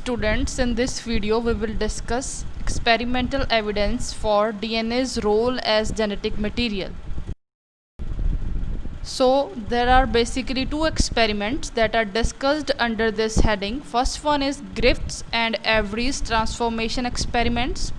Students, in this video we will discuss experimental evidence for DNA's role as genetic material. So there are basically two experiments that are discussed under this heading. First one is Griffiths and Avery's transformation experiments.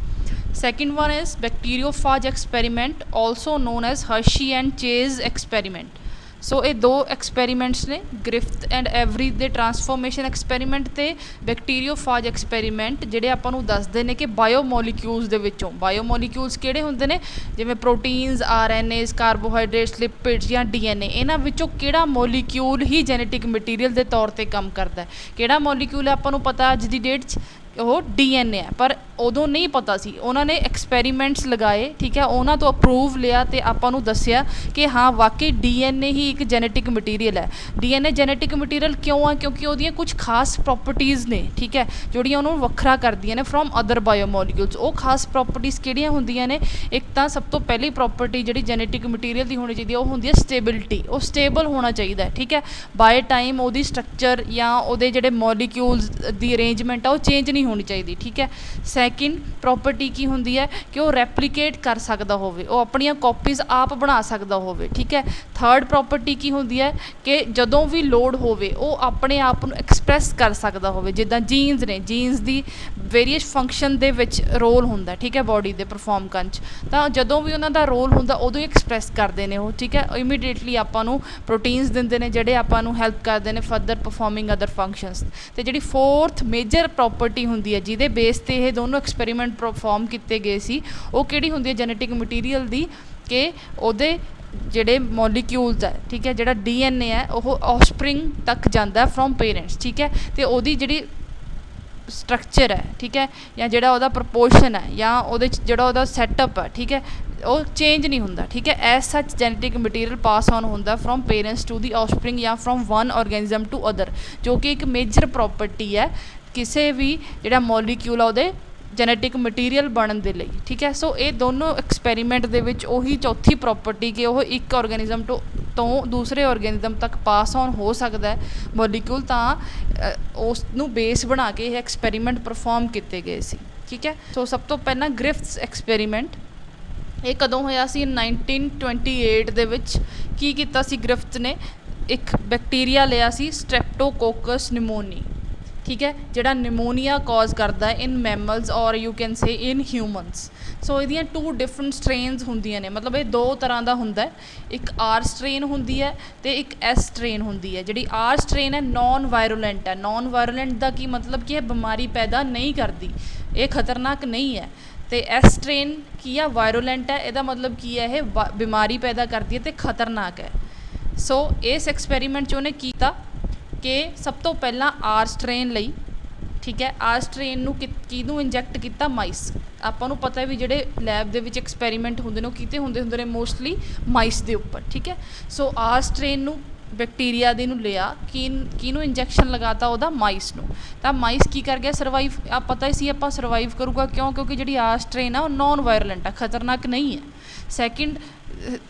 Second one is bacteriophage experiment, also known as Hershey and Chase experiment. ਸੋ ਇਹ ਦੋ experiments ਨੇ, Griffith and every ਦੇ ਟਰਾਂਸਫੋਰਮੇਸ਼ਨ experiment ਅਤੇ ਬੈਕਟੀਰੀਓਫਾਜ experiment, ਜਿਹੜੇ ਆਪਾਂ ਨੂੰ ਦੱਸਦੇ ਨੇ ਕਿ ਬਾਇਓਮੋਲੀਕਿਊਲਸ ਦੇ ਵਿੱਚੋਂ ਬਾਇਓਮੋਲੀਕਿਊਲਸ ਕਿਹੜੇ ਹੁੰਦੇ ਨੇ, ਜਿਵੇਂ ਪ੍ਰੋਟੀਨਸ, RNAs, ਕਾਰਬੋਹਾਈਡਰੇਟਸ, ਲਿਪਿਡਸ ਜਾਂ DNA, ਇਹਨਾਂ ਵਿੱਚੋਂ ਕਿਹੜਾ ਮੋਲੀਕਿਊਲ ਹੀ ਜੈਨੇਟਿਕ ਮਟੀਰੀਅਲ ਦੇ ਤੌਰ 'ਤੇ ਕੰਮ ਕਰਦਾ ਹੈ। ਕਿਹੜਾ ਮੋਲੀਕਿਊਲ ਹੈ ਆਪਾਂ ਨੂੰ ਪਤਾ ਅੱਜ ਦੀ ਡੇਟ 'ਚ, ਉਹ DNA ਹੈ, ਪਰ ਉਦੋਂ ਨਹੀਂ ਪਤਾ ਸੀ। ਉਹਨਾਂ ਨੇ ਐਕਸਪੈਰੀਮੈਂਟਸ ਲਗਾਏ, ਠੀਕ ਹੈ, ਉਹਨਾਂ ਤੋਂ ਅਪਰੂਵ ਲਿਆ ਅਤੇ ਆਪਾਂ ਨੂੰ ਦੱਸਿਆ ਕਿ ਹਾਂ ਵਾਕਈ DNA ਹੀ ਇੱਕ ਜੈਨੇਟਿਕ ਮਟੀਰੀਅਲ ਹੈ। DNA ਜੈਨੇਟਿਕ ਮਟੀਰੀਅਲ ਕਿਉਂ ਆ? ਕਿਉਂਕਿ ਉਹਦੀਆਂ ਕੁਝ ਖਾਸ ਪ੍ਰੋਪਰਟੀਜ਼ ਨੇ, ਠੀਕ ਹੈ, ਜਿਹੜੀਆਂ ਉਹਨੂੰ ਵੱਖਰਾ ਕਰਦੀਆਂ ਨੇ ਫਰੋਮ ਅਦਰ ਬਾਇਓਮੋਲੀਕਿਊਲਸ। ਉਹ ਖਾਸ ਪ੍ਰੋਪਰਟੀਜ਼ ਕਿਹੜੀਆਂ ਹੁੰਦੀਆਂ ਨੇ? ਇੱਕ ਤਾਂ ਸਭ ਤੋਂ ਪਹਿਲੀ ਪ੍ਰੋਪਰਟੀ ਜਿਹੜੀ ਜੈਨੇਟਿਕ ਮਟੀਰੀਅਲ ਦੀ ਹੋਣੀ ਚਾਹੀਦੀ ਹੈ, ਉਹ ਹੁੰਦੀ ਹੈ ਸਟੇਬਿਲਿਟੀ। ਉਹ ਸਟੇਬਲ ਹੋਣਾ ਚਾਹੀਦਾ ਹੈ, ਠੀਕ ਹੈ, ਬਾਏ ਟਾਈਮ ਉਹਦੀ ਸਟਰਕਚਰ ਜਾਂ ਉਹਦੇ ਜਿਹੜੇ ਮੋਲੀਕਿਊਲਸ ਦੀ ਅਰੇਂਜਮੈਂਟ ਆ ਉਹ ਚੇਂਜ ਨਹੀਂ ਹੋਣੀ ਚਾਹੀਦੀ, ਠੀਕ ਹੈ। ਸੈਕਿੰਡ ਪ੍ਰੋਪਰਟੀ ਕੀ ਹੁੰਦੀ ਹੈ ਕਿ ਉਹ ਰੈਪਲੀਕੇਟ ਕਰ ਸਕਦਾ ਹੋਵੇ, ਉਹ ਆਪਣੀਆਂ ਕਾਪੀਜ਼ ਆਪ ਬਣਾ ਸਕਦਾ ਹੋਵੇ, ਠੀਕ ਹੈ। ਥਰਡ ਪ੍ਰੋਪਰਟੀ ਕੀ ਹੁੰਦੀ ਹੈ ਕਿ ਜਦੋਂ ਵੀ ਲੋੜ ਹੋਵੇ ਉਹ ਆਪਣੇ ਆਪ ਨੂੰ ਐਕਸਪ੍ਰੈਸ ਕਰ ਸਕਦਾ ਹੋਵੇ। ਜਿੱਦਾਂ ਜੀਨਸ ਨੇ, ਜੀਨਸ ਦੀ ਵੇਰੀਅਸ ਫੰਕਸ਼ਨ ਦੇ ਵਿੱਚ ਰੋਲ ਹੁੰਦਾ, ਠੀਕ ਹੈ, ਬੋਡੀ ਦੇ ਪਰਫੋਰਮ ਕਰਨ 'ਚ, ਤਾਂ ਜਦੋਂ ਵੀ ਉਹਨਾਂ ਦਾ ਰੋਲ ਹੁੰਦਾ ਉਦੋਂ ਹੀ ਐਕਸਪ੍ਰੈਸ ਕਰਦੇ ਨੇ ਉਹ, ਠੀਕ ਹੈ। ਇਮੀਡੀਏਟਲੀ ਆਪਾਂ ਨੂੰ ਪ੍ਰੋਟੀਨਸ ਦਿੰਦੇ ਨੇ ਜਿਹੜੇ ਆਪਾਂ ਨੂੰ ਹੈਲਪ ਕਰਦੇ ਨੇ ਫਰਦਰ ਪਰਫੋਰਮਿੰਗ ਅਦਰ ਫੰਕਸ਼ਨਸ। ਅਤੇ ਜਿਹੜੀ ਫੋਰਥ ਮੇਜਰ ਪ੍ਰੋਪਰਟੀ ਹੁੰਦੀ ਹੈ ਜਿਹਦੇ ਬੇਸ 'ਤੇ ਇਹ ਦੋਨੋਂ ਐਕਸਪੈਰੀਮੈਂਟ ਪਰਫੋਰਮ ਕੀਤੇ ਗਏ ਸੀ, ਉਹ ਕਿਹੜੀ ਹੁੰਦੀ ਹੈ ਜੈਨੇਟਿਕ ਮਟੀਰੀਅਲ ਦੀ, ਕਿ ਉਹਦੇ ਜਿਹੜੇ ਮੋਲੀਕਿਊਲਸ ਹੈ, ਠੀਕ ਹੈ, ਜਿਹੜਾ DNA ਹੈ ਉਹ ਆਫਸਪ੍ਰਿੰਗ ਤੱਕ ਜਾਂਦਾ ਫਰੋਮ ਪੇਰੈਂਟਸ, ਠੀਕ ਹੈ, ਅਤੇ ਉਹਦੀ ਜਿਹੜੀ ਸਟਰਕਚਰ ਹੈ, ਠੀਕ ਹੈ, ਜਾਂ ਜਿਹੜਾ ਉਹਦਾ ਪ੍ਰਪੋਰਸ਼ਨ ਹੈ ਜਾਂ ਉਹਦੇ 'ਚ ਜਿਹੜਾ ਉਹਦਾ ਸੈਟਅਪ ਹੈ, ਠੀਕ ਹੈ, ਉਹ ਚੇਂਜ ਨਹੀਂ ਹੁੰਦਾ, ਠੀਕ ਹੈ। ਐਜ਼ ਸੱਚ ਜੈਨੇਟਿਕ ਮਟੀਰੀਅਲ ਪਾਸ ਔਨ ਹੁੰਦਾ ਫਰੋਮ ਪੇਰੈਂਟਸ ਟੂ ਦੀ ਆਫਸਪ੍ਰਿੰਗ ਜਾਂ ਫਰੋਮ ਵਨ ਔਰਗੈਨਿਜ਼ਮ ਟੂ ਅਦਰ, ਜੋ ਕਿ ਇੱਕ ਮੇਜਰ ਪ੍ਰੋਪਰਟੀ ਹੈ ਕਿਸੇ ਵੀ ਜਿਹੜਾ ਮੋਲੀਕਿਊਲ ਆ ਉਹਦੇ ਜੈਨੇਟਿਕ ਮਟੀਰੀਅਲ ਬਣਨ ਦੇ ਲਈ, ਠੀਕ ਹੈ। ਸੋ ਇਹ ਦੋਨੋਂ ਐਕਸਪੈਰੀਮੈਂਟ ਦੇ ਵਿੱਚ ਉਹੀ ਚੌਥੀ ਪ੍ਰੋਪਰਟੀ ਕਿ ਉਹ ਇੱਕ ਔਰਗੈਨਿਜ਼ਮ ਤੋਂ ਦੂਸਰੇ ਔਰਗੈਨਿਜ਼ਮ ਤੱਕ ਪਾਸ ਔਨ ਹੋ ਸਕਦਾ ਹੈ ਮੋਲੀਕਿਊਲ, ਤਾਂ ਉਸ ਨੂੰ ਬੇਸ ਬਣਾ ਕੇ ਇਹ ਐਕਸਪੈਰੀਮੈਂਟ ਪਰਫੋਰਮ ਕੀਤੇ ਗਏ ਸੀ, ਠੀਕ ਹੈ। ਸੋ ਸਭ ਤੋਂ ਪਹਿਲਾਂ ਗ੍ਰਿਫਥਸ ਐਕਸਪੈਰੀਮੈਂਟ, ਇਹ ਕਦੋਂ ਹੋਇਆ ਸੀ? 1928 ਦੇ ਵਿੱਚ। ਕੀ ਕੀਤਾ ਸੀ ਗ੍ਰਿਫਥਸ ਨੇ? ਇੱਕ ਬੈਕਟੀਰੀਆ ਲਿਆ ਸੀ ਸਟ੍ਰੈਪਟੋਕੋਕਸ ਨਿਮੋਨੀ, ਠੀਕ ਹੈ, ਜਿਹੜਾ ਨਿਮੋਨੀਆ ਕਾਜ਼ ਕਰਦਾ ਹੈ in mammals or you can say in humans. So ਇਹਦੀਆਂ 2 ਡਿਫਰੈਂਟ ਸਟ੍ਰੇਨਸ ਹੁੰਦੀਆਂ ਨੇ, ਮਤਲਬ ਇਹ 2 ਤਰ੍ਹਾਂ ਦਾ ਹੁੰਦਾ ਹੈ। ਇੱਕ R ਸਟ੍ਰੇਨ ਹੁੰਦੀ ਹੈ ਅਤੇ ਇੱਕ S ਸਟ੍ਰੇਨ ਹੁੰਦੀ ਹੈ। ਜਿਹੜੀ R ਸਟ੍ਰੇਨ ਹੈ ਨੋਨ ਵਾਇਰੂਲੈਂਟ ਹੈ। ਨੋਨ ਵਾਇਰੂਲੈਂਟ ਦਾ ਕੀ ਮਤਲਬ ਕਿ ਇਹ ਬਿਮਾਰੀ ਪੈਦਾ ਨਹੀਂ ਕਰਦੀ, ਇਹ ਖਤਰਨਾਕ ਨਹੀਂ ਹੈ। ਅਤੇ S ਸਟ੍ਰੇਨ ਕੀ ਆ? ਵਾਇਰੂਲੈਂਟ ਹੈ। ਇਹਦਾ ਮਤਲਬ ਕੀ ਹੈ? ਇਹ ਬਿਮਾਰੀ ਪੈਦਾ ਕਰਦੀ ਹੈ ਅਤੇ ਖਤਰਨਾਕ ਹੈ। ਸੋ ਇਸ ਐਕਸਪੈਰੀਮੈਂਟ 'ਚ ਉਹਨੇ ਕੀਤਾ ਕਿ ਸਭ ਤੋਂ ਪਹਿਲਾਂ R ਸਟ੍ਰੇਨ ਲਈ, ਠੀਕ ਹੈ, R ਸਟ੍ਰੇਨ ਨੂੰ ਕਿਹਨੂੰ ਇੰਜੈਕਟ ਕੀਤਾ? ਮਾਈਸ। ਆਪਾਂ ਨੂੰ ਪਤਾ ਵੀ ਜਿਹੜੇ ਲੈਬ ਦੇ ਵਿੱਚ ਐਕਸਪੈਰੀਮੈਂਟ ਹੁੰਦੇ ਨੇ ਉਹ ਕਿਤੇ ਹੁੰਦੇ ਨੇ ਮੋਸਟਲੀ ਮਾਈਸ ਦੇ ਉੱਪਰ, ਠੀਕ ਹੈ। ਸੋ R ਸਟ੍ਰੇਨ ਨੂੰ ਬੈਕਟੀਰੀਆ ਦੇ ਨੂੰ ਲਿਆ, ਕਿਹਨੂੰ ਇੰਜੈਕਸ਼ਨ ਲਗਾਤਾ? ਉਹਦਾ ਮਾਈਸ ਨੂੰ। ਤਾਂ ਮਾਈਸ ਕੀ ਕਰ ਗਿਆ? ਸਰਵਾਈਵ। ਆ ਪਤਾ ਹੀ ਸੀ ਆਪਾਂ ਸਰਵਾਈਵ ਕਰੂਗਾ, ਕਿਉਂ? ਕਿਉਂਕਿ ਜਿਹੜੀ R ਸਟ੍ਰੇਨ ਆ ਉਹ ਨੋਨ ਵਾਇਰੂਲੈਂਟ ਆ, ਖਤਰਨਾਕ ਨਹੀਂ ਹੈ। ਸੈਕਿੰਡ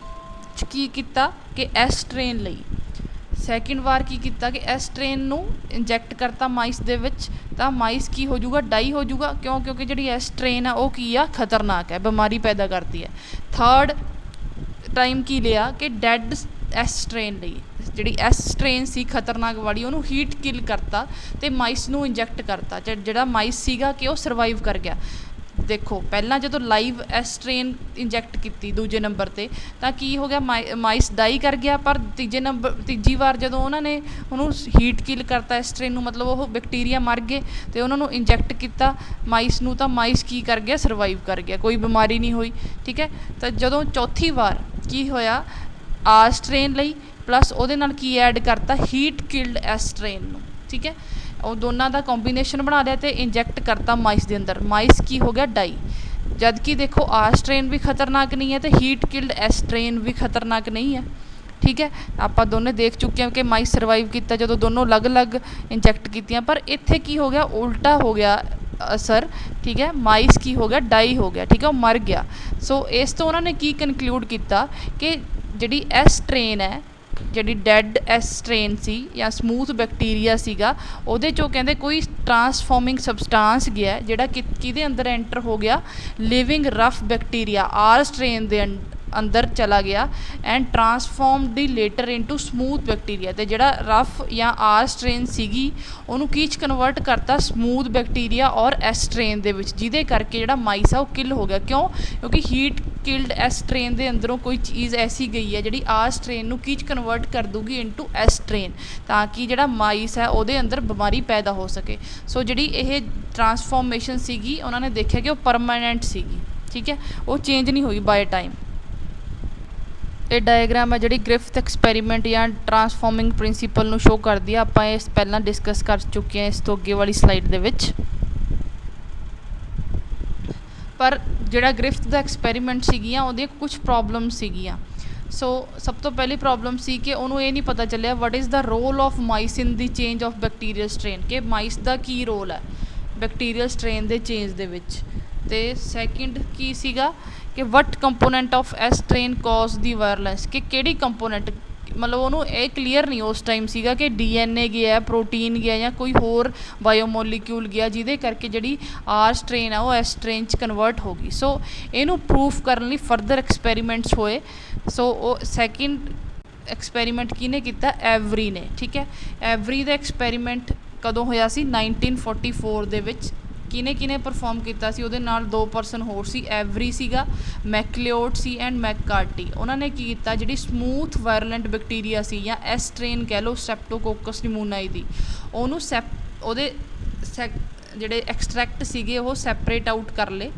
ਕੀ ਕੀਤਾ ਕਿ S ਸਟ੍ਰੇਨ ਲਈ ਸੈਕਿੰਡ ਵਾਰ ਕੀ ਕੀਤਾ ਕਿ S ਸਟ੍ਰੇਨ ਨੂੰ ਇੰਜੈਕਟ ਕਰਤਾ ਮਾਈਸ ਦੇ ਵਿੱਚ, ਤਾਂ ਮਾਈਸ ਕੀ ਹੋ ਜਾਊਗਾ? ਡਾਈ ਹੋ ਜਾਊਗਾ, ਕਿਉਂ? ਕਿਉਂਕਿ ਜਿਹੜੀ S ਸਟ੍ਰੇਨ ਆ ਉਹ ਕੀ ਆ? ਖਤਰਨਾਕ ਹੈ, ਬਿਮਾਰੀ ਪੈਦਾ ਕਰਦੀ ਹੈ। ਥਰਡ ਟਾਈਮ ਕੀ ਲਿਆ ਕਿ ਡੈਡ S ਸਟ੍ਰੇਨ ਲਈ, ਜਿਹੜੀ S ਸਟ੍ਰੇਨ ਸੀ ਖਤਰਨਾਕ ਵਾਲੀ, ਉਹਨੂੰ ਹੀਟ ਕਿਲ ਕਰਤਾ ਅਤੇ ਮਾਈਸ ਨੂੰ ਇੰਜੈਕਟ ਕਰਤਾ। ਜਿਹੜਾ ਮਾਈਸ ਸੀਗਾ ਕਿ ਉਹ ਸਰਵਾਈਵ ਕਰ ਗਿਆ। ਦੇਖੋ ਪਹਿਲਾਂ ਜਦੋਂ ਲਾਈਵ S ਸਟ੍ਰੇਨ ਇੰਜੈਕਟ ਕੀਤੀ ਦੂਜੇ ਨੰਬਰ 'ਤੇ, ਤਾਂ ਕੀ ਹੋ ਗਿਆ? ਮਾਈਸ ਡਾਈ ਕਰ ਗਿਆ। ਪਰ ਤੀਜੀ ਵਾਰ ਜਦੋਂ ਉਹਨਾਂ ਨੇ ਉਹਨੂੰ ਹੀਟ ਕਿਲ ਕਰਤਾ S ਸਟ੍ਰੇਨ ਨੂੰ, ਮਤਲਬ ਉਹ ਬੈਕਟੀਰੀਆ ਮਰ ਗਏ ਅਤੇ ਉਹਨਾਂ ਨੂੰ ਇੰਜੈਕਟ ਕੀਤਾ ਮਾਈਸ ਨੂੰ, ਤਾਂ ਮਾਈਸ ਕੀ ਕਰ ਗਿਆ? ਸਰਵਾਈਵ ਕਰ ਗਿਆ, ਕੋਈ ਬਿਮਾਰੀ ਨਹੀਂ ਹੋਈ, ਠੀਕ ਹੈ। ਤਾਂ ਜਦੋਂ ਚੌਥੀ ਵਾਰ ਕੀ ਹੋਇਆ? R ਸਟ੍ਰੇਨ ਲਈ ਪਲੱਸ ਉਹਦੇ ਨਾਲ ਕੀ ਐਡ ਕਰਤਾ? ਹੀਟ ਕਿਲਡ S ਸਟ੍ਰੇਨ ਨੂੰ, ਠੀਕ ਹੈ। ਉਹ ਦੋਨਾਂ ਦਾ ਕੰਬੀਨੇਸ਼ਨ ਬਣਾ ਲਿਆ ਅਤੇ ਇੰਜੈਕਟ ਕਰਤਾ ਮਾਈਸ ਦੇ ਅੰਦਰ। ਮਾਈਸ ਕੀ ਹੋ ਗਿਆ? ਡਾਈ। ਜਦ ਕਿ ਦੇਖੋ R ਸਟ੍ਰੇਨ ਵੀ ਖਤਰਨਾਕ ਨਹੀਂ ਹੈ ਅਤੇ ਹੀਟ ਕਿਲਡ S ਸਟ੍ਰੇਨ ਵੀ ਖਤਰਨਾਕ ਨਹੀਂ ਹੈ, ਠੀਕ ਹੈ। ਆਪਾਂ ਦੋਨੇ ਦੇਖ ਚੁੱਕੇ ਹਾਂ ਕਿ ਮਾਈਸ ਸਰਵਾਈਵ ਕੀਤਾ ਜਦੋਂ ਦੋਨੋਂ ਅਲੱਗ-ਅਲੱਗ ਇੰਜੈਕਟ ਕੀਤੀਆਂ। ਪਰ ਇੱਥੇ ਕੀ ਹੋ ਗਿਆ? ਉਲਟਾ ਹੋ ਗਿਆ ਅਸਰ, ਠੀਕ ਹੈ। ਮਾਈਸ ਕੀ ਹੋ ਗਿਆ? ਡਾਈ ਹੋ ਗਿਆ, ਠੀਕ ਹੈ, ਉਹ ਮਰ ਗਿਆ। ਸੋ ਇਸ ਤੋਂ ਉਹਨਾਂ ਨੇ ਕੀ ਕਨਕਲੂਡ ਕੀਤਾ ਕਿ ਜਿਹੜੀ S ਸਟ੍ਰੇਨ ਹੈ ਜਿਹੜੀ ਡੈਡ ਐਸ ਸਟ੍ਰੇਨ ਸੀ ਜਾਂ ਸਮੂਥ ਬੈਕਟੀਰੀਆ ਸੀਗਾ ਉਹਦੇ 'ਚੋਂ ਕਹਿੰਦੇ ਕੋਈ ਟਰਾਂਸਫਾਰਮਿੰਗ ਸਬਸਟਾਂਸ ਗਿਆ ਜਿਹੜਾ ਕਿਹਦੇ ਅੰਦਰ ਐਂਟਰ ਹੋ ਗਿਆ, living rough bacteria R strain ਦੇ ਅੰਦਰ ਚਲਾ ਗਿਆ and transformed the latter into smooth bacteria. ਅਤੇ ਜਿਹੜਾ ਰਫ ਜਾਂ ਆਰ ਸਟ੍ਰੇਨ ਸੀਗੀ ਉਹਨੂੰ ਕੀ 'ਚ ਕਨਵਰਟ ਕਰਤਾ, ਸਮੂਥ ਬੈਕਟੀਰੀਆ ਔਰ ਐਸ ਸਟ੍ਰੇਨ ਦੇ ਵਿੱਚ, ਜਿਹਦੇ ਕਰਕੇ ਜਿਹੜਾ ਮਾਈਸ ਆ ਉਹ ਕਿਲ ਹੋ ਗਿਆ। ਕਿਉਂ? ਕਿਉਂਕਿ ਹੀਟ ਕਿਲਡ ਐਸ ਸਟ੍ਰੇਨ ਦੇ ਅੰਦਰੋਂ ਕੋਈ ਚੀਜ਼ ਐਸੀ ਗਈ ਹੈ ਜਿਹੜੀ ਆਰ ਸਟ੍ਰੇਨ ਨੂੰ ਕੀ 'ਚ ਕਨਵਰਟ ਕਰ ਦੂਗੀ ਇਨਟੂ ਐਸ ਸਟ੍ਰੇਨ, ਤਾਂ ਕਿ ਜਿਹੜਾ ਮਾਈਸ ਹੈ ਉਹਦੇ ਅੰਦਰ ਬਿਮਾਰੀ ਪੈਦਾ ਹੋ ਸਕੇ। ਸੋ ਜਿਹੜੀ ਇਹ ਟਰਾਂਸਫੋਰਮੇਸ਼ਨ ਸੀਗੀ ਉਹਨਾਂ ਨੇ ਦੇਖਿਆ ਕਿ ਉਹ ਪਰਮਾਨੈਂਟ ਸੀਗੀ, ਠੀਕ ਹੈ, ਉਹ ਚੇਂਜ ਨਹੀਂ ਹੋਈ ਬਾਏ ਟਾਈਮ। ਇਹ ਡਾਇਗਰਾਮ ਹੈ ਜਿਹੜੀ ਗ੍ਰਿਫਿਥ ਐਕਸਪੈਰੀਮੈਂਟ ਜਾਂ ਟਰਾਂਸਫਾਰਮਿੰਗ ਪ੍ਰਿੰਸੀਪਲ ਨੂੰ ਸ਼ੋ ਕਰਦੀ ਆ। ਆਪਾਂ ਇਸ ਪਹਿਲਾਂ ਡਿਸਕਸ ਕਰ ਚੁੱਕੇ ਹਾਂ ਇਸ ਤੋਂ ਅੱਗੇ ਵਾਲੀ ਸਲਾਈਡ ਦੇ ਵਿੱਚ। ਪਰ ਜਿਹੜਾ ਗ੍ਰਿਫਿਥ ਦਾ ਐਕਸਪੈਰੀਮੈਂਟ ਸੀਗੀਆਂ ਉਹਦੀਆਂ ਕੁਝ ਪ੍ਰੋਬਲਮ ਸੀਗੀਆਂ। ਸੋ ਸਭ ਤੋਂ ਪਹਿਲੀ ਪ੍ਰੋਬਲਮ ਸੀ ਕਿ ਉਹਨੂੰ ਇਹ ਨਹੀਂ ਪਤਾ ਚੱਲਿਆ what is the role of mice in the change of bacterial strain, ਕਿ ਮਾਈਸ ਦਾ ਕੀ ਰੋਲ ਹੈ ਬੈਕਟੀਰੀਅਲ ਸਟ੍ਰੇਨ ਦੇ ਚੇਂਜ ਦੇ ਵਿੱਚ। ਅਤੇ ਸੈਕਿੰਡ ਕੀ ਸੀਗਾ ਕਿ what component of S strain causes the virulence, ਕਿ ਕਿਹੜੀ ਕੰਪੋਨੈਂਟ, ਮਤਲਬ ਉਹਨੂੰ ਇਹ ਕਲੀਅਰ ਨਹੀਂ ਉਸ ਟਾਈਮ ਸੀਗਾ ਕਿ DNA ਗਿਆ, ਪ੍ਰੋਟੀਨ ਗਿਆ ਜਾਂ ਕੋਈ ਹੋਰ ਬਾਇਓਮੋਲੀਕਿਊਲ ਗਿਆ ਜਿਹਦੇ ਕਰਕੇ ਜਿਹੜੀ ਆਰ ਸਟ੍ਰੇਨ ਆ ਉਹ ਐਸ ਸਟ੍ਰੇਨ 'ਚ ਕਨਵਰਟ ਹੋ ਗਈ। ਸੋ ਇਹਨੂੰ ਪ੍ਰੂਫ ਕਰਨ ਲਈ ਫਰਦਰ ਐਕਸਪੈਰੀਮੈਂਟਸ ਹੋਏ। ਸੋ ਉਹ ਸੈਕਿੰਡ ਐਕਸਪੈਰੀਮੈਂਟ ਕਿਹਨੇ ਕੀਤਾ, ਐਵਰੀ ਨੇ, ਠੀਕ ਹੈ। ਐਵਰੀ ਦਾ ਐਕਸਪੈਰੀਮੈਂਟ ਕਦੋਂ ਹੋਇਆ ਸੀ, 1944 ਦੇ ਵਿੱਚ। ਕਿਹਨੇ ਪਰਫੋਰਮ ਕੀਤਾ ਸੀ, ਉਹਦੇ ਨਾਲ 2 ਪਰਸਨ ਹੋਰ ਸੀ, ਐਵਰੀ ਸੀਗਾ, ਮੈਕਲਿਓਡ ਸੀ ਐਂਡ ਮੈਕਕਾਰਟੀ। ਉਹਨਾਂ ਨੇ ਕੀ ਕੀਤਾ, ਜਿਹੜੀ ਸਮੂਥ ਵਾਇਰਲੈਂਟ ਬੈਕਟੀਰੀਆ ਸੀ ਜਾਂ ਐਸ ਸਟ੍ਰੇਨ ਕਹਿ ਲਓ ਸਟ੍ਰੈਪਟੋਕੋਕਸ ਨਿਮੋਨਾਈ ਦੀ, ਉਹਨੂੰ ਜਿਹੜੇ ਐਕਸਟਰੈਕਟ ਸੀਗੇ ਉਹ ਸੈਪਰੇਟ ਆਊਟ ਕਰ ਲਏ।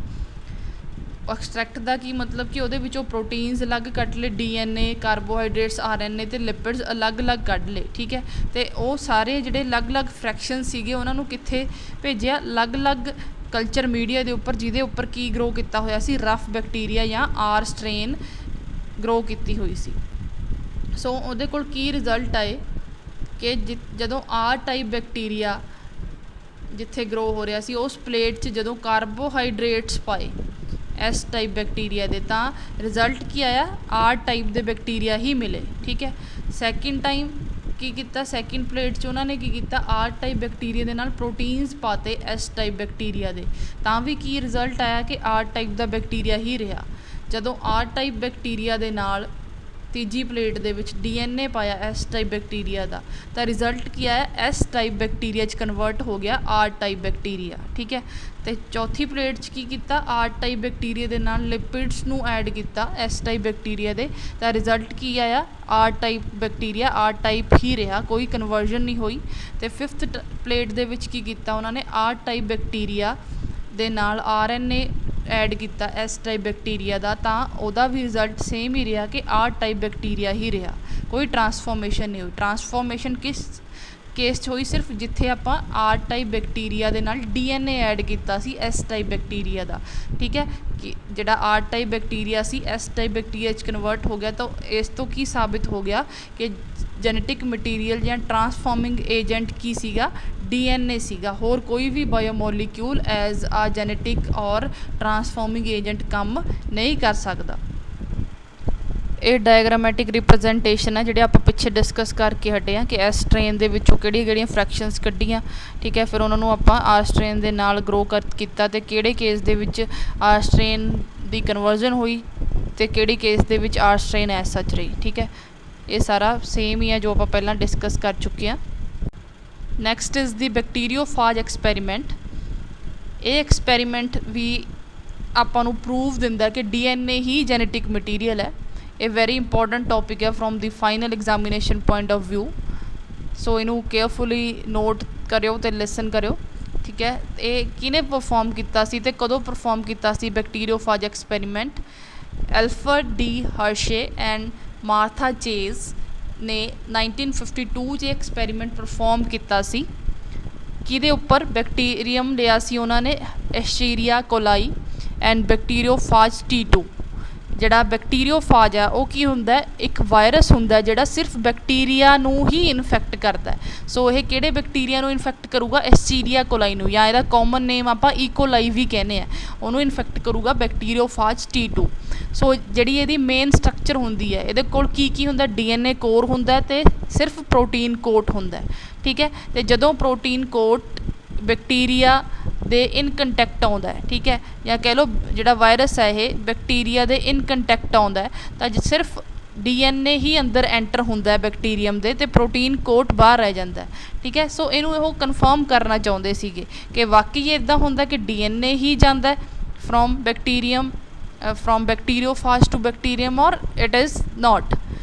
ਐਕਸਟਰੈਕਟ ਦਾ ਕੀ ਮਤਲਬ ਕਿ ਉਹਦੇ ਵਿੱਚੋਂ ਪ੍ਰੋਟੀਨਸ ਅਲੱਗ ਕੱਢ ਲਏ, DNA, ਕਾਰਬੋਹਾਈਡਰੇਟਸ, RNA ਅਤੇ ਲਿਪਿਡਸ ਅਲੱਗ-ਅਲੱਗ ਕੱਢ ਲਏ, ਠੀਕ ਹੈ। ਅਤੇ ਉਹ ਸਾਰੇ ਜਿਹੜੇ ਅਲੱਗ-ਅਲੱਗ ਫਰੈਕਸ਼ਨ ਸੀਗੇ ਉਹਨਾਂ ਨੂੰ ਕਿੱਥੇ ਭੇਜਿਆ, ਅਲੱਗ-ਅਲੱਗ ਕਲਚਰ ਮੀਡੀਆ ਦੇ ਉੱਪਰ, ਜਿਹਦੇ ਉੱਪਰ ਕੀ ਗਰੋ ਕੀਤਾ ਹੋਇਆ ਸੀ, ਰਫ ਬੈਕਟੀਰੀਆ ਜਾਂ ਆਰ ਸਟ੍ਰੇਨ ਗਰੋ ਕੀਤੀ ਹੋਈ ਸੀ। ਸੋ ਉਹਦੇ ਕੋਲ ਕੀ ਰਿਜ਼ਲਟ ਆਏ ਕਿ ਜਦੋਂ ਆਰ ਟਾਈਪ ਬੈਕਟੀਰੀਆ ਜਿੱਥੇ ਗਰੋ ਹੋ ਰਿਹਾ ਸੀ ਉਸ ਪਲੇਟ 'ਚ ਜਦੋਂ ਕਾਰਬੋਹਾਈਡਰੇਟਸ ਪਾਏ ਐਸ ਟਾਈਪ ਬੈਕਟੀਰੀਆ ਦੇ, ਤਾਂ ਰਿਜ਼ਲਟ ਕੀ ਆਇਆ, ਆਰ ਟਾਈਪ ਦੇ ਬੈਕਟੀਰੀਆ ਹੀ ਮਿਲੇ, ਠੀਕ ਹੈ। ਸੈਕਿੰਡ ਟਾਈਮ ਕੀ ਕੀਤਾ, ਸੈਕਿੰਡ ਪਲੇਟ 'ਚ ਉਹਨਾਂ ਨੇ ਕੀ ਕੀਤਾ, ਆਰ ਟਾਈਪ ਬੈਕਟੀਰੀਆ ਦੇ ਨਾਲ ਪ੍ਰੋਟੀਨਸ ਪਾਤੇ ਐਸ ਟਾਈਪ ਬੈਕਟੀਰੀਆ ਦੇ, ਤਾਂ ਵੀ ਕੀ ਰਿਜ਼ਲਟ ਆਇਆ ਕਿ ਆਰ ਟਾਈਪ ਦਾ ਬੈਕਟੀਰੀਆ ਹੀ ਰਿਹਾ। ਜਦੋਂ ਆਰ ਟਾਈਪ ਬੈਕਟੀਰੀਆ ਦੇ ਨਾਲ ਤੀਜੀ ਪਲੇਟ ਦੇ ਵਿੱਚ DNA ਪਾਇਆ ਐਸ ਟਾਈਪ ਬੈਕਟੀਰੀਆ ਦਾ, ਤਾਂ ਰਿਜ਼ਲਟ ਕੀ ਆਇਆ, ਐਸ ਟਾਈਪ ਬੈਕਟੀਰੀਆ 'ਚ ਕਨਵਰਟ ਹੋ ਗਿਆ ਆਰ ਟਾਈਪ ਬੈਕਟੀਰੀਆ, ਠੀਕ ਹੈ। ਅਤੇ ਚੌਥੀ ਪਲੇਟ 'ਚ ਕੀ ਕੀਤਾ, ਆਰ ਟਾਈਪ ਬੈਕਟੀਰੀਆ ਦੇ ਨਾਲ ਲਿਪਿਡਸ ਨੂੰ ਐਡ ਕੀਤਾ ਐਸ ਟਾਈਪ ਬੈਕਟੀਰੀਆ ਦੇ, ਤਾਂ ਰਿਜ਼ਲਟ ਕੀ ਆਇਆ, R type bacteria R type ਹੀ ਰਿਹਾ, ਕੋਈ ਕਨਵਰਜਨ ਨਹੀਂ ਹੋਈ। ਅਤੇ ਫਿਫਥ ਪਲੇਟ ਦੇ ਵਿੱਚ ਕੀ ਕੀਤਾ ਉਹਨਾਂ ਨੇ, ਆਰ ਟਾਈਪ ਬੈਕਟੀਰੀਆ ਦੇ ਨਾਲ RNA ਐਡ ਕੀਤਾ ਐਸ ਟਾਈਪ ਬੈਕਟੀਰੀਆ ਦਾ, ਤਾਂ ਉਹਦਾ ਵੀ ਰਿਜ਼ਲਟ ਸੇਮ ਹੀ ਰਿਹਾ ਕਿ ਆਰ ਟਾਈਪ ਬੈਕਟੀਰੀਆ ਹੀ ਰਿਹਾ, ਕੋਈ ਟਰਾਂਸਫੋਰਮੇਸ਼ਨ ਨਹੀਂ ਹੋਈ। ਟਰਾਂਸਫੋਰਮੇਸ਼ਨ ਕਿਸ ਕੇਸ 'ਚ ਹੋਈ, ਸਿਰਫ ਜਿੱਥੇ ਆਪਾਂ ਆਰ ਟਾਈਪ ਬੈਕਟੀਰੀਆ ਦੇ ਨਾਲ DNA ਐਡ ਕੀਤਾ ਸੀ ਐਸ ਟਾਈਪ ਬੈਕਟੀਰੀਆ ਦਾ, ਠੀਕ ਹੈ। ਕਿ ਜਿਹੜਾ ਆਰ ਟਾਈਪ ਬੈਕਟੀਰੀਆ ਸੀ ਐਸ ਟਾਈਪ ਬੈਕਟੀਰੀਆ 'ਚ ਕਨਵਰਟ ਹੋ ਗਿਆ, ਤਾਂ ਇਸ ਤੋਂ ਕੀ ਸਾਬਿਤ ਹੋ ਗਿਆ ਕਿ ਜੈਨੇਟਿਕ ਮਟੀਰੀਅਲ ਜਾਂ ਟਰਾਂਸਫਾਰਮਿੰਗ ਏਜੰਟ ਕੀ ਸੀਗਾ, DNA ਸੀਗਾ, ਹੋਰ ਕੋਈ ਵੀ ਬਾਇਓਮੋਲੀਕਿਊਲ ਐਜ਼ ਆ ਜੈਨੇਟਿਕ ਔਰ ਟਰਾਂਸਫਾਰਮਿੰਗ ਏਜੰਟ ਕੰਮ ਨਹੀਂ ਕਰ ਸਕਦਾ। ਇਹ ਡਾਇਗਰਾਮੈਟਿਕ ਰਿਪਰੈਜ਼ੈਂਟੇਸ਼ਨ ਹੈ ਜਿਹੜੇ ਆਪਾਂ ਪਿੱਛੇ ਡਿਸਕਸ ਕਰਕੇ ਹਟੇ ਹਾਂ ਕਿ ਐਸ ਸਟ੍ਰੇਨ ਦੇ ਵਿੱਚੋਂ ਕਿਹੜੀਆਂ ਫਰੈਕਸ਼ਨਸ ਕੱਢੀਆਂ, ਠੀਕ ਹੈ। ਫਿਰ ਉਹਨਾਂ ਨੂੰ ਆਪਾਂ ਆਰ ਸਟ੍ਰੇਨ ਦੇ ਨਾਲ ਗਰੋ ਕੀਤਾ ਅਤੇ ਕਿਹੜੇ ਕੇਸ ਦੇ ਵਿੱਚ ਆਰ ਸਟ੍ਰੇਨ ਦੀ ਕਨਵਰਜ਼ਨ ਹੋਈ ਅਤੇ ਕਿਹੜੇ ਕੇਸ ਦੇ ਵਿੱਚ ਆਰ ਸਟ੍ਰੇਨ ਐਸ ਸੱਚ ਰਹੀ, ਠੀਕ ਹੈ। ਇਹ ਸਾਰਾ ਸੇਮ ਹੀ ਹੈ ਜੋ ਆਪਾਂ ਪਹਿਲਾਂ ਡਿਸਕਸ ਕਰ ਚੁੱਕੇ ਹਾਂ। Next is the bacteriophage experiment. ਇਹ ਐਕਸਪੈਰੀਮੈਂਟ ਵੀ ਆਪਾਂ ਨੂੰ ਪ੍ਰੂਵ ਦਿੰਦਾ ਕਿ DNA ਹੀ ਜੈਨੇਟਿਕ ਮਟੀਰੀਅਲ ਹੈ। ਇਹ ਵੈਰੀ ਇੰਪੋਰਟੈਂਟ ਟੋਪਿਕ ਹੈ from the final examination point of view. So ਇਹਨੂੰ ਕੇਅਰਫੁਲੀ ਨੋਟ ਕਰਿਓ ਅਤੇ ਲਿਸਨ ਕਰਿਓ, ਠੀਕ ਹੈ। ਇਹ ਕਿਹਨੇ ਪਰਫੋਰਮ ਕੀਤਾ ਸੀ ਅਤੇ ਕਦੋਂ ਪਰਫੋਰਮ ਕੀਤਾ ਸੀ bacteriophage experiment, Alfred D Hershey and Martha Chase ਨੇ 1952 'ਚ ਐਕਸਪੈਰੀਮੈਂਟ ਪਰਫੋਰਮ ਕੀਤਾ ਸੀ। ਕਿਹਦੇ ਉੱਪਰ, ਬੈਕਟੀਰੀਅਮ ਲਿਆ ਸੀ ਉਹਨਾਂ ਨੇ, ਐਸ਼ੀਰੀਆ ਕੋਲਾਈ ਐਂਡ ਬੈਕਟੀਰੀਓਫਾਜ T2। ਜਿਹੜਾ ਬੈਕਟੀਰੀਓਫਾਜ ਆ ਉਹ ਕੀ ਹੁੰਦਾ, ਇੱਕ ਵਾਇਰਸ ਹੁੰਦਾ ਜਿਹੜਾ ਸਿਰਫ ਬੈਕਟੀਰੀਆ ਨੂੰ ਹੀ ਇਨਫੈਕਟ ਕਰਦਾ। ਸੋ ਇਹ ਕਿਹੜੇ ਬੈਕਟੀਰੀਆ ਨੂੰ ਇਨਫੈਕਟ ਕਰੂਗਾ, ਐਸਚੀਰੀਆ ਕੋਲਾਈ ਨੂੰ, ਜਾਂ ਇਹਦਾ ਕਾਮਨ ਨੇਮ ਆਪਾਂ ਈਕੋਲਾਈ ਵੀ ਕਹਿੰਦੇ ਆ, ਉਹਨੂੰ ਇਨਫੈਕਟ ਕਰੂਗਾ ਬੈਕਟੀਰੀਓਫਾਜ T2। ਸੋ ਜਿਹੜੀ ਇਹਦੀ ਮੇਨ ਸਟਰਕਚਰ ਹੁੰਦੀ ਹੈ, ਇਹਦੇ ਕੋਲ ਕੀ ਹੁੰਦਾ, DNA ਕੋਰ ਹੁੰਦਾ ਅਤੇ ਸਿਰਫ ਪ੍ਰੋਟੀਨ ਕੋਟ ਹੁੰਦਾ, ਠੀਕ ਹੈ। ਅਤੇ ਜਦੋਂ ਪ੍ਰੋਟੀਨ ਕੋਟ ਬੈਕਟੀਰੀਆ ਦੇ ਇਨ ਕੰਟੈਕਟ ਆਉਂਦਾ ਹੈ, ਠੀਕ ਹੈ, ਜਾਂ ਕਹਿ ਲਓ ਜਿਹੜਾ ਵਾਇਰਸ ਹੈ ਇਹ ਬੈਕਟੀਰੀਆ ਦੇ ਇਨ ਕੰਟੈਕਟ ਆਉਂਦਾ ਹੈ, ਤਾਂ ਸਿਰਫ DNA ਹੀ ਅੰਦਰ ਐਂਟਰ ਹੁੰਦਾ ਹੈ ਬੈਕਟੀਰੀਅਮ ਦੇ, ਅਤੇ ਪ੍ਰੋਟੀਨ ਕੋਟ ਬਾਹਰ ਰਹਿ ਜਾਂਦਾ, ਠੀਕ ਹੈ। ਸੋ ਇਹਨੂੰ ਉਹ ਕਨਫਰਮ ਕਰਨਾ ਚਾਹੁੰਦੇ ਸੀਗੇ ਕਿ ਵਾਕਈ ਇੱਦਾਂ ਹੁੰਦਾ ਕਿ DNA ਹੀ ਜਾਂਦਾ ਫਰੋਮ ਬੈਕਟੀਰੀਅਮ, ਫਰੋਮ ਬੈਕਟੀਰੀਓਫਾਜ ਟੂ ਬੈਕਟੀਰੀਅਮ, ਔਰ ਇਟ ਇਜ਼ ਨੋਟ,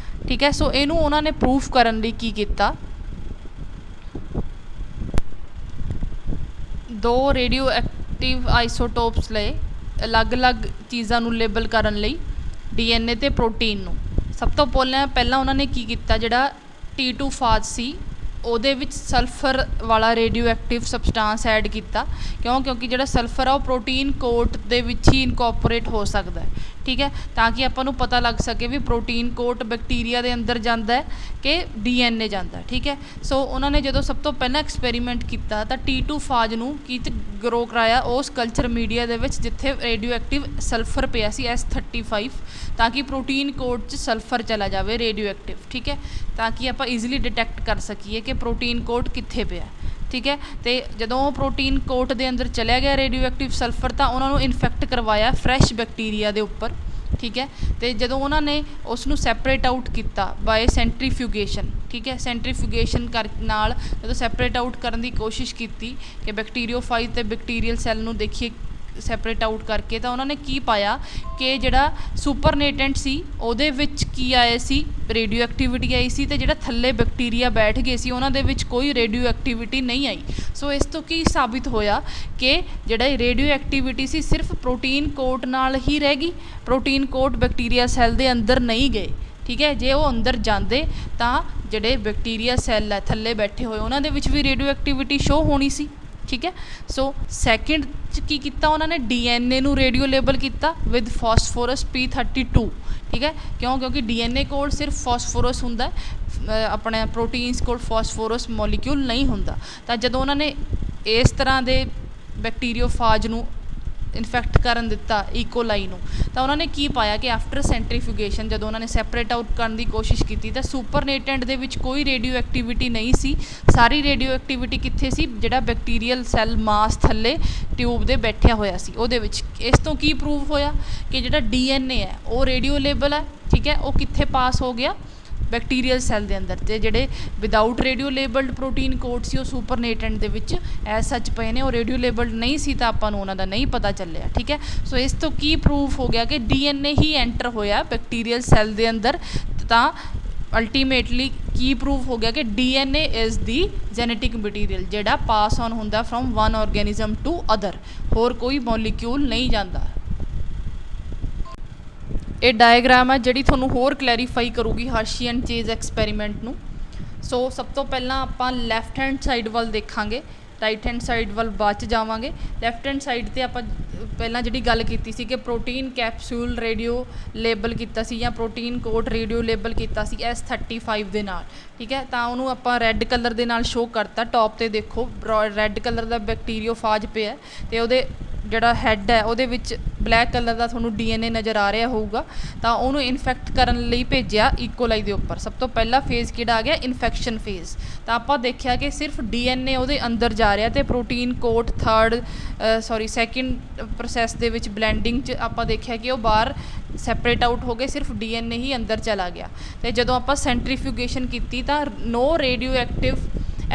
ਠੀਕ ਹੈ। ਸੋ ਇਹਨੂੰ ਉਹਨਾਂ ਨੇ ਪ੍ਰੂਫ ਕਰਨ ਲਈ ਕੀ ਕੀਤਾ, ਦੋ ਰੇਡੀਓ ਐਕਟਿਵ ਆਈਸੋਟੋਪਸ ਲਏ, ਅਲੱਗ-ਅਲੱਗ ਚੀਜ਼ਾਂ ਨੂੰ ਲੇਬਲ ਕਰਨ ਲਈ DNA ਅਤੇ ਪ੍ਰੋਟੀਨ ਨੂੰ। ਸਭ ਤੋਂ ਪਹਿਲਾਂ ਉਹਨਾਂ ਨੇ ਕੀ ਕੀਤਾ, ਜਿਹੜਾ T2 ਫਾਜ ਸੀ ਉਹਦੇ ਵਿੱਚ ਸਲਫਰ ਵਾਲਾ ਰੇਡੀਓ ਐਕਟਿਵ ਸਬਸਟਾਂਸ ਐਡ ਕੀਤਾ। ਕਿਉਂਕਿ ਜਿਹੜਾ ਸਲਫਰ ਆ ਉਹ ਪ੍ਰੋਟੀਨ ਕੋਟ ਦੇ ਵਿੱਚ ਹੀ ਇਨਕੋਪੋਰੇਟ ਹੋ ਸਕਦਾ, ਠੀਕ ਹੈ, ਤਾਂ ਕਿ ਆਪਾਂ ਨੂੰ ਪਤਾ ਲੱਗ ਸਕੇ ਵੀ ਪ੍ਰੋਟੀਨ ਕੋਟ ਬੈਕਟੀਰੀਆ ਦੇ ਅੰਦਰ ਜਾਂਦਾ ਹੈ ਕਿ DNA ਜਾਂਦਾ, ਠੀਕ ਹੈ। ਸੋ ਉਹਨਾਂ ਨੇ ਜਦੋਂ ਸਭ ਤੋਂ ਪਹਿਲਾਂ ਐਕਸਪੈਰੀਮੈਂਟ ਕੀਤਾ ਤਾਂ T2 ਫਾਜ ਨੂੰ ਕੀ ਗਰੋ ਕਰਾਇਆ ਉਸ ਕਲਚਰ ਮੀਡੀਆ ਦੇ ਵਿੱਚ ਜਿੱਥੇ ਰੇਡੀਓ ਐਕਟਿਵ ਸਲਫਰ ਪਿਆ ਸੀ S35, ਤਾਂ ਕਿ ਪ੍ਰੋਟੀਨ ਕੋਟ 'ਚ ਸਲਫਰ ਚਲਾ ਜਾਵੇ ਰੇਡੀਓ ਐਕਟਿਵ, ਠੀਕ ਹੈ, ਤਾਂ ਕਿ ਆਪਾਂ ਈਜ਼ੀਲੀ ਡਿਟੈਕਟ ਕਰ ਸਕੀਏ ਕਿ ਪ੍ਰੋਟੀਨ ਕੋਟ ਕਿੱਥੇ ਪਿਆ, ਠੀਕ ਹੈ। ਅਤੇ ਜਦੋਂ ਉਹ ਪ੍ਰੋਟੀਨ ਕੋਟ ਦੇ ਅੰਦਰ ਚਲਿਆ ਗਿਆ ਰੇਡੀਓ ਐਕਟਿਵ ਸਲਫਰ, ਤਾਂ ਉਹਨਾਂ ਨੂੰ ਇਨਫੈਕਟ ਕਰਵਾਇਆ ਫਰੈਸ਼ ਬੈਕਟੀਰੀਆ ਦੇ ਉੱਪਰ, ਠੀਕ ਹੈ। ਅਤੇ ਜਦੋਂ ਉਹਨਾਂ ਨੇ ਉਸ ਨੂੰ ਸੈਪਰੇਟ ਆਊਟ ਕੀਤਾ ਬਾਏ ਸੈਂਟਰੀਫਿਊਗੇਸ਼ਨ, ਠੀਕ ਹੈ, ਸੈਂਟਰੀਫਿਊਗੇਸ਼ਨ ਨਾਲ ਜਦੋਂ ਸੈਪਰੇਟ ਆਊਟ ਕਰਨ ਦੀ ਕੋਸ਼ਿਸ਼ ਕੀਤੀ ਕਿ ਬੈਕਟੀਰੀਓਫਾਈਜ ਅਤੇ ਬੈਕਟੀਰੀਅਲ ਸੈੱਲ ਨੂੰ ਦੇਖੀਏ ਸੈਪਰੇਟ ਆਊਟ ਕਰਕੇ, ਤਾਂ ਉਹਨਾਂ ਨੇ ਕੀ ਪਾਇਆ ਕਿ ਜਿਹੜਾ ਸੁਪਰਨੇਟੈਂਟ ਸੀ ਉਹਦੇ ਵਿੱਚ ਕੀ ਆਏ ਸੀ, ਰੇਡੀਓ ਐਕਟੀਵਿਟੀ ਆਈ ਸੀ, ਅਤੇ ਜਿਹੜਾ ਥੱਲੇ ਬੈਕਟੀਰੀਆ ਬੈਠ ਗਏ ਸੀ ਉਹਨਾਂ ਦੇ ਵਿੱਚ ਕੋਈ ਰੇਡੀਓ ਐਕਟੀਵਿਟੀ ਨਹੀਂ ਆਈ। ਸੋ ਇਸ ਤੋਂ ਕੀ ਸਾਬਿਤ ਹੋਇਆ ਕਿ ਜਿਹੜਾ ਰੇਡੀਓ ਐਕਟੀਵਿਟੀ ਸੀ ਸਿਰਫ ਪ੍ਰੋਟੀਨ ਕੋਟ ਨਾਲ ਹੀ ਰਹਿ ਗਈ, ਪ੍ਰੋਟੀਨ ਕੋਟ ਬੈਕਟੀਰੀਆ ਸੈੱਲ ਦੇ ਅੰਦਰ ਨਹੀਂ ਗਏ, ਠੀਕ ਹੈ। ਜੇ ਉਹ ਅੰਦਰ ਜਾਂਦੇ ਤਾਂ ਜਿਹੜੇ ਬੈਕਟੀਰੀਆ ਸੈੱਲ ਹੈ ਥੱਲੇ ਬੈਠੇ ਹੋਏ ਉਹਨਾਂ ਦੇ ਵਿੱਚ ਵੀ ਰੇਡੀਓ ਐਕਟੀਵਿਟੀ ਸ਼ੋ ਹੋਣੀ ਸੀ, ਠੀਕ ਹੈ। ਸੋ ਸੈਕਿੰਡ 'ਚ ਕੀ ਕੀਤਾ ਉਹਨਾਂ ਨੇ, DNA ਨੂੰ ਰੇਡੀਓ ਲੇਬਲ ਕੀਤਾ ਵਿਦ ਫਾਸਫੋਰਸ P32, ਠੀਕ ਹੈ, ਕਿਉਂਕਿ DNA ਕੋਲ ਸਿਰਫ ਫਾਸਫੋਰਸ ਹੁੰਦਾ, ਆਪਣੇ ਪ੍ਰੋਟੀਨਸ ਕੋਲ ਫਾਸਫੋਰਸ ਮੋਲੀਕਿਊਲ ਨਹੀਂ ਹੁੰਦਾ। ਤਾਂ ਜਦੋਂ ਉਹਨਾਂ ਨੇ ਇਸ ਤਰ੍ਹਾਂ ਦੇ ਬੈਕਟੀਰੀਓਫਾਜ ਨੂੰ ਇਨਫੈਕਟ ਕਰਨ ਦਿੱਤਾ ਈਕੋਲਾਈ ਨੂੰ, ਤਾਂ ਉਹਨਾਂ ਨੇ ਕੀ ਪਾਇਆ ਕਿ ਆਫਟਰ ਸੈਂਟਰੀਫਿਊਗੇਸ਼ਨ ਜਦੋਂ ਉਹਨਾਂ ਨੇ ਸੈਪਰੇਟ ਆਊਟ ਕਰਨ ਦੀ ਕੋਸ਼ਿਸ਼ ਕੀਤੀ ਤਾਂ ਸੁਪਰਨੇਟੈਂਟ ਦੇ ਵਿੱਚ ਕੋਈ ਰੇਡੀਓ ਐਕਟੀਵਿਟੀ ਨਹੀਂ ਸੀ। ਸਾਰੀ ਰੇਡੀਓ ਐਕਟੀਵਿਟੀ ਕਿੱਥੇ ਸੀ, ਜਿਹੜਾ ਬੈਕਟੀਰੀਅਲ ਸੈੱਲ ਮਾਸ ਥੱਲੇ ਟਿਊਬ ਦੇ ਬੈਠਿਆ ਹੋਇਆ ਸੀ ਉਹਦੇ ਵਿੱਚ। ਇਸ ਤੋਂ ਕੀ ਪ੍ਰੂਵ ਹੋਇਆ ਕਿ ਜਿਹੜਾ DNA ਹੈ ਉਹ ਰੇਡੀਓ ਲੇਬਲ ਹੈ, ਠੀਕ ਹੈ, ਉਹ ਕਿੱਥੇ ਪਾਸ ਹੋ ਗਿਆ, ਬੈਕਟੀਰੀਅਲ ਸੈੱਲ ਦੇ ਅੰਦਰ। ਅਤੇ ਜਿਹੜੇ ਵਿਦਾਊਟ ਰੇਡੀਓ ਲੇਬਲਡ ਪ੍ਰੋਟੀਨ ਕੋਡ ਸੀ ਉਹ ਸੁਪਰਨੇਟੈਂਟ ਦੇ ਵਿੱਚ ਐਜ਼ ਸੱਚ ਪਏ ਨੇ, ਉਹ ਰੇਡੀਓ ਲੇਬਲਡ ਨਹੀਂ ਸੀ ਤਾਂ ਆਪਾਂ ਨੂੰ ਉਹਨਾਂ ਦਾ ਨਹੀਂ ਪਤਾ ਚੱਲਿਆ, ਠੀਕ ਹੈ। ਸੋ ਇਸ ਤੋਂ ਕੀ ਪ੍ਰੂਫ ਹੋ ਗਿਆ ਕਿ DNA ਹੀ ਐਂਟਰ ਹੋਇਆ ਬੈਕਟੀਰੀਅਲ ਸੈੱਲ ਦੇ ਅੰਦਰ। ਤਾਂ ਅਲਟੀਮੇਟਲੀ ਕੀ ਪ੍ਰੂਫ ਹੋ ਗਿਆ ਕਿ DNA is the genetic material ਜਿਹੜਾ ਪਾਸ ਔਨ ਹੁੰਦਾ ਫਰੋਮ ਵਨ ਔਰਗੈਨਿਜ਼ਮ ਟੂ ਅਦਰ, ਹੋਰ ਕੋਈ ਮੋਲੀਕਿਊਲ ਨਹੀਂ ਜਾਂਦਾ। ਇਹ ਡਾਇਗਰਾਮ ਹੈ ਜਿਹੜੀ ਤੁਹਾਨੂੰ ਹੋਰ ਕਲੈਰੀਫਾਈ ਕਰੂਗੀ ਹਰਸ਼ੀ ਐਂਡ ਚੇਜ਼ ਐਕਸਪੈਰੀਮੈਂਟ ਨੂੰ। ਸੋ ਸਭ ਤੋਂ ਪਹਿਲਾਂ ਆਪਾਂ ਲੈਫਟ ਹੈਂਡ ਸਾਈਡ ਵੱਲ ਦੇਖਾਂਗੇ, ਰਾਈਟ ਹੈਂਡ ਸਾਈਡ ਵੱਲ ਬਾਅਦ 'ਚ ਜਾਵਾਂਗੇ। ਲੈਫਟ ਹੈਂਡ ਸਾਈਡ 'ਤੇ ਆਪਾਂ ਪਹਿਲਾਂ ਜਿਹੜੀ ਗੱਲ ਕੀਤੀ ਸੀ ਕਿ ਪ੍ਰੋਟੀਨ ਕੈਪਸੂਲ ਰੇਡੀਓ ਲੇਬਲ ਕੀਤਾ ਸੀ ਜਾਂ ਪ੍ਰੋਟੀਨ ਕੋਡ ਰੇਡੀਓ ਲੇਬਲ ਕੀਤਾ ਸੀ S35 ਦੇ ਨਾਲ, ਠੀਕ ਹੈ। ਤਾਂ ਉਹਨੂੰ ਆਪਾਂ ਰੈੱਡ ਕਲਰ ਦੇ ਨਾਲ ਸ਼ੋਅ ਕਰਤਾ। ਟੌਪ 'ਤੇ ਦੇਖੋ ਰੈੱਡ ਕਲਰ ਦਾ ਬੈਕਟੀਰੀਓਫਾਜ ਪਿਆ ਅਤੇ ਉਹਦੇ ਜਿਹੜਾ ਹੈੱਡ ਹੈ ਉਹਦੇ ਵਿੱਚ ਬਲੈਕ ਕਲਰ ਦਾ ਤੁਹਾਨੂੰ DNA ਨਜ਼ਰ ਆ ਰਿਹਾ ਹੋਊਗਾ। ਤਾਂ ਉਹਨੂੰ ਇਨਫੈਕਟ ਕਰਨ ਲਈ ਭੇਜਿਆ ਈਕੋਲਾਈ ਦੇ ਉੱਪਰ। ਸਭ ਤੋਂ ਪਹਿਲਾ ਫੇਜ਼ ਕਿਹੜਾ ਆ ਗਿਆ, ਇਨਫੈਕਸ਼ਨ ਫੇਜ਼। ਤਾਂ ਆਪਾਂ ਦੇਖਿਆ ਕਿ ਸਿਰਫ DNA ਉਹਦੇ ਅੰਦਰ ਜਾ ਰਿਹਾ ਅਤੇ ਪ੍ਰੋਟੀਨ ਕੋਟ ਸੈਕਿੰਡ ਪ੍ਰੋਸੈਸ ਦੇ ਵਿੱਚ ਬਲੈਂਡਿੰਗ 'ਚ ਆਪਾਂ ਦੇਖਿਆ ਕਿ ਉਹ ਬਾਹਰ ਸੈਪਰੇਟ ਆਊਟ ਹੋ ਗਏ, ਸਿਰਫ DNA ਹੀ ਅੰਦਰ ਚਲਾ ਗਿਆ। ਅਤੇ ਜਦੋਂ ਆਪਾਂ ਸੈਂਟਰੀਫਿਊਗੇਸ਼ਨ ਕੀਤੀ ਤਾਂ ਨੋ ਰੇਡੀਓ ਐਕਟਿਵ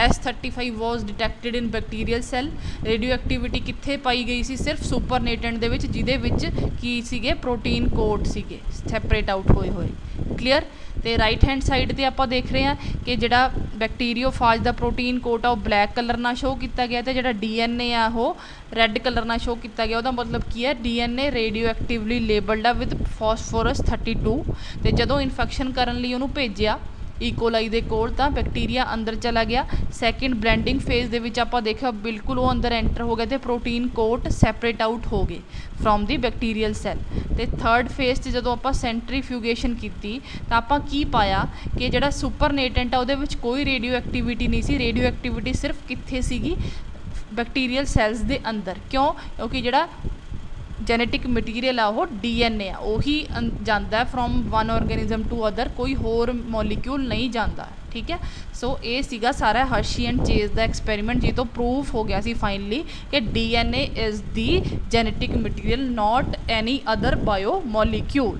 S35 ਵਾਜ਼ ਡਿਟੈਕਟਿਡ ਇਨ ਬੈਕਟੀਰੀਅਲ ਸੈੱਲ। ਰੇਡੀਓ ਐਕਟੀਵਿਟੀ ਕਿੱਥੇ ਪਾਈ ਗਈ ਸੀ, ਸਿਰਫ ਸੁਪਰਨੇਟੈਂਟ ਦੇ ਵਿੱਚ, ਜਿਹਦੇ ਵਿੱਚ ਕੀ ਸੀਗੇ, ਪ੍ਰੋਟੀਨ ਕੋਟ ਸੀਗੇ ਸੈਪਰੇਟ ਆਊਟ ਹੋਏ ਹੋਏ। ਕਲੀਅਰ। ਅਤੇ ਰਾਈਟ ਹੈਂਡ ਸਾਈਡ 'ਤੇ ਆਪਾਂ ਦੇਖ ਰਹੇ ਹਾਂ ਕਿ ਜਿਹੜਾ ਬੈਕਟੀਰੀਓਫਾਜ ਦਾ ਪ੍ਰੋਟੀਨ ਕੋਟ ਆ ਉਹ ਬਲੈਕ ਕਲਰ ਨਾਲ ਸ਼ੋਅ ਕੀਤਾ ਗਿਆ ਅਤੇ ਜਿਹੜਾ DNA ਆ ਉਹ ਰੈੱਡ ਕਲਰ ਨਾਲ ਸ਼ੋਅ ਕੀਤਾ ਗਿਆ। ਉਹਦਾ ਮਤਲਬ ਕੀ ਹੈ, DNA ਰੇਡੀਓ ਐਕਟਿਵਲੀ ਲੇਬਲਡ ਆ ਵਿਦ ਫਾਸਫੋਰਸ 32। ਅਤੇ ਜਦੋਂ ਇਨਫੈਕਸ਼ਨ ਕਰਨ ਲਈ ਉਹਨੂੰ ਭੇਜਿਆ ਈਕੋਲਾਈ ਦੇ ਕੋਲ ਤਾਂ ਬੈਕਟੀਰੀਆ ਅੰਦਰ ਚਲਾ ਗਿਆ। ਸੈਕਿੰਡ ਬਲੈਂਡਿੰਗ ਫੇਜ਼ ਦੇ ਵਿੱਚ ਆਪਾਂ ਦੇਖਿਆ ਬਿਲਕੁਲ ਉਹ ਅੰਦਰ ਐਂਟਰ ਹੋ ਗਿਆ ਤੇ ਪ੍ਰੋਟੀਨ ਕੋਟ ਸੈਪਰੇਟ ਆਊਟ ਹੋ ਗਏ ਫਰੋਮ ਦੀ ਬੈਕਟੀਰੀਅਲ ਸੈੱਲ। ਤੇ ਥਰਡ ਫੇਜ਼ 'ਚ ਜਦੋਂ ਆਪਾਂ ਸੈਂਟਰੀਫਿਊਗੇਸ਼ਨ ਕੀਤੀ ਤਾਂ ਆਪਾਂ ਕੀ ਪਾਇਆ ਕਿ ਜਿਹੜਾ ਸੁਪਰਨੇਟੈਂਟ ਆ ਉਹਦੇ ਵਿੱਚ ਕੋਈ ਰੇਡੀਓ ਐਕਟੀਵਿਟੀ ਨਹੀਂ ਸੀ। ਰੇਡੀਓ ਐਕਟੀਵਿਟੀ ਸਿਰਫ ਕਿੱਥੇ ਸੀਗੀ? ਬੈਕਟੀਰੀਅਲ ਸੈਲਸ ਦੇ ਅੰਦਰ। ਕਿਉਂ? ਕਿਉਂਕਿ ਜਿਹੜਾ ਜੈਨੇਟਿਕ ਮਟੀਰੀਅਲ ਆ ਉਹ DNA ਆ, ਉਹੀ ਜਾਂਦਾ ਫਰੋਮ ਵਨ ਆਰਗੈਨਿਜ਼ਮ ਟੂ ਅਦਰ, ਕੋਈ ਹੋਰ ਮੋਲੀਕਿਊਲ ਨਹੀਂ ਜਾਂਦਾ। ਠੀਕ ਹੈ, ਸੋ ਇਹ ਸੀਗਾ ਸਾਰਾ Hershey and Chase the experiment, ਜੀ ਤੋਂ ਪ੍ਰੂਫ ਹੋ ਗਿਆ ਸੀ ਫਾਈਨਲੀ ਕਿ DNA is the genetic material, not any other bio molecule.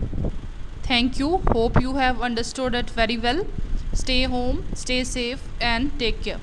Thank you. Hope you have understood it very well. Stay home, stay safe, and take care.